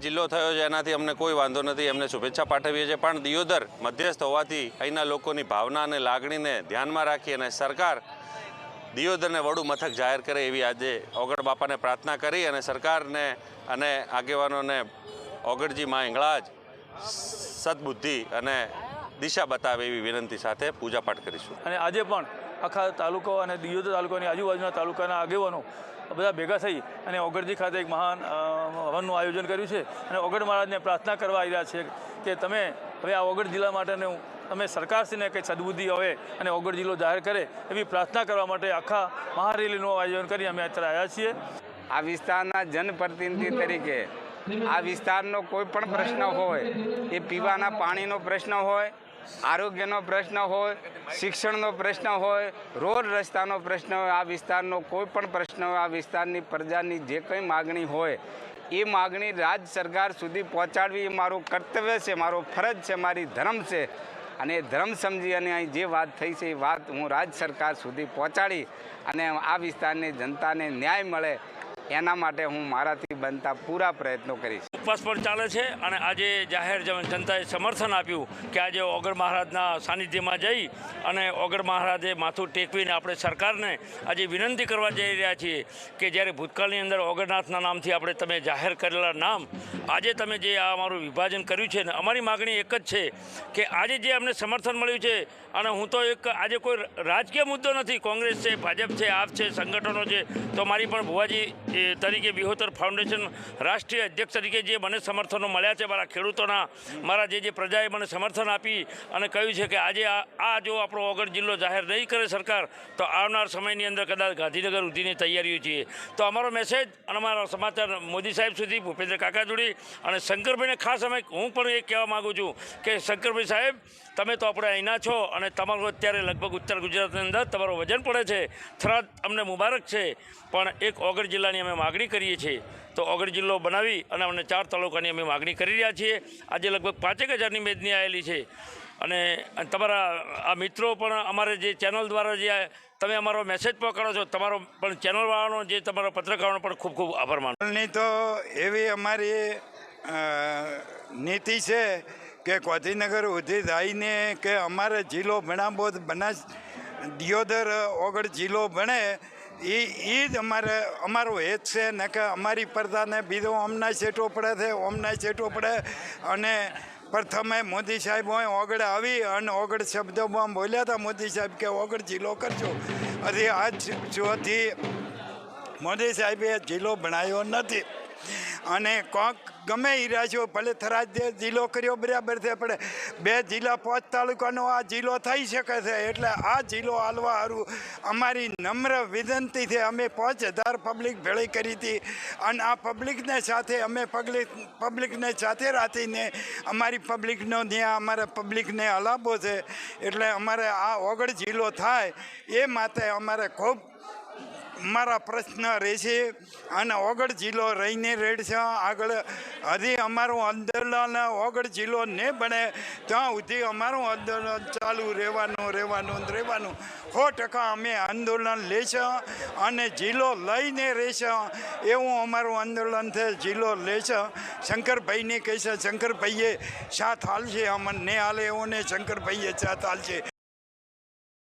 જિલ્લો થયો છે એનાથી અમને કોઈ વાંધો નથી, એમને શુભેચ્છા પાઠવીએ છીએ, પણ દિયોદર મધ્યસ્થ હોવાથી અહીંના લોકોની ભાવના અને લાગણીને ધ્યાનમાં રાખી અને સરકાર દિયોદરને વડું મથક જાહેર કરે એવી આજે ઓગળ બાપાને પ્રાર્થના કરી અને સરકારને અને આગેવાનોને ઓગળજી માં હિંગળાજ સદબુદ્ધિ અને દિશા બતાવે એવી વિનંતી સાથે પૂજાપાઠ કરીશું। અને આજે પણ આખા તાલુકો અને દિયોદર તાલુકાની આજુબાજુના તાલુકાના આગેવાનો બધા ભેગા થઈ અને ઓગળજી ખાતે એક મહાન હવનનું આયોજન કર્યું છે અને ઓગળ મહારાજને પ્રાર્થના કરવા આવી રહ્યા છે કે તમે હવે આ ઓગળ જિલ્લા માટેનું તમે સરકારશ્રીને કંઈ સદબુદ્ધિ આવે અને ઓગળ જિલ્લો જાહેર કરે એવી પ્રાર્થના કરવા માટે આખા મહારેલીનું આયોજન કરી અમે અત્યારે આવ્યા છીએ। આ વિસ્તારના જનપ્રતિનિધિ તરીકે આ વિસ્તારનો કોઈ પણ પ્રશ્ન હોય, એ પીવાના પાણીનો પ્રશ્ન હોય, આરોગ્યનો પ્રશ્ન હોય, શિક્ષણનો પ્રશ્ન હોય, રોડ રસ્તાનો પ્રશ્ન હોય, આ વિસ્તારનો કોઈ પણ પ્રશ્ન હોય, આ વિસ્તારની પ્રજાની જે કંઈ માગણી હોય એ માગણી રાજ્ય સરકાર સુધી પહોંચાડવી એ મારું કર્તવ્ય છે, મારો ફરજ છે, મારી ધર્મ છે। અને એ ધર્મ સમજી અને અહીં જે વાત થઈ છે એ વાત હું રાજ્ય સરકાર સુધી પહોંચાડી અને આ વિસ્તારની જનતાને ન્યાય મળે એના માટે હું મારાથી બનતા પૂરા પ્રયત્નો કરીશ। ઉપવાસ પણ ચાલે છે અને આજે જાહેર જનતાએ સમર્થન આપ્યું કે આજે ઓગળ મહારાજના સાનિધ્યમાં જઈ અને ઓગળ મહારાજે માથું ટેકવીને આપણે સરકારને આજે વિનંતી કરવા જઈ રહ્યા છીએ કે જ્યારે ભૂતકાળની અંદર ઓગળનાથના નામથી આપણે તમે જાહેર કરેલા નામ આજે તમે જે આ અમારું વિભાજન કર્યું છે ને અમારી માગણી એક જ છે કે આજે જે અમને સમર્થન મળ્યું છે અને હું તો એક આજે કોઈ રાજકીય મુદ્દો નથી, કોંગ્રેસ છે, ભાજપ છે, આપ છે, સંગઠનો છે, તો મારી પણ ભુવાજી તરીકે વિહોતર ફાઉન્ડેશન રાષ્ટ્રીય અધ્યક્ષ તરીકે જે મને સમર્થનો મળ્યા છે, મારા ખેડૂતોના, મારા જે પ્રજાએ મને સમર્થન આપી અને કહ્યું છે કે આજે આ જો આપણો ઓગળ જિલ્લો જાહેર નહીં કરે સરકાર તો આવનાર સમયની અંદર કદાચ ગાંધીનગર સુધીની તૈયારીઓ છીએ। તો અમારો મેસેજ અને અમારા સમાચાર મોદી સાહેબ સુધી, ભૂપેન્દ્ર કાકા જોડી અને શંકરભાઈને ખાસ અમે હું પણ એ કહેવા માગું છું કે શંકરભાઈ સાહેબ તમે તો આપણે અહીંના છો અને તમારું અત્યારે લગભગ ઉત્તર ગુજરાતની અંદર તમારું વજન પડે છે, થરાદ અમને મુબારક છે, પણ એક ઓગળ જિલ્લાની અમે માગણી કરીએ છીએ તો ઓગળ જિલ્લો બનાવી અને અમને 4 તાલુકાની અમે માગણી કરી રહ્યા છીએ। આજે લગભગ 5,000ની મેદની આવેલી છે અને તમારા આ મિત્રો પણ અમારે જે ચેનલ દ્વારા જે તમે અમારો મેસેજ પકડો છો, તમારો પણ ચેનલવાળાનો જે તમારો પત્રકારોનો પણ ખૂબ ખૂબ આભાર માનું। નહીં તો એવી અમારી નીતિ છે કે ગાંધીનગર સુધી થઈને કે અમારે જિલ્લો બનાવો, દિયોદર ઓગળ જિલ્લો બને એ જ અમારો હેત છે ને કે અમારી પ્રજાને બીજો ઓમના છેટો પડે છે, ઓમના છેટો પડે અને પ્રથમે મોદી સાહેબ હોય ઓગળ આવી અને ઓગળ શબ્દોમાં બોલ્યા હતા મોદી સાહેબ કે ઓગળ જિલ્લો કરજો, હજી આજ સુધી મોદી સાહેબે જિલ્લો બનાવ્યો નથી અને કોક ગમે એ રાખ્યો ભલે થરાદ જિલ્લો કર્યો બરાબર છે, પણ 2 જિલ્લા 5 તાલુકાનો આ જિલ્લો થઈ શકે છે। એટલે આ જિલ્લો હાલવા સારું અમારી નમ્ર વિનંતી છે। અમે 5,000 પબ્લિક ભેળી કરી હતી અને આ પબ્લિકને સાથે અમે પબ્લિકને સાથે રાખીને અમારી પબ્લિકનો ત્યાં અમારે પબ્લિકને હલાવો છે। એટલે અમારે આ ઓગળ જિલ્લો થાય એ માટે અમારે ખૂબ મારા પ્રશ્ન રહેશે અને ઓગળ જિલ્લો રહીને રેડશે આગળ। હજી અમારું આંદોલન ઓગળ જિલ્લો નહીં બને ત્યાં સુધી અમારું આંદોલન ચાલુ રહેવાનું 100% અમે આંદોલન લેશું અને જિલ્લો લઈને રહેશું એવું અમારું આંદોલન છે, જિલ્લો લેશું। શંકરભાઈને કહેશે, શંકરભાઈએ સાથ હાલશે, અમને નહીં હાલે એઓને શંકરભાઈએ સાથ હાલશે।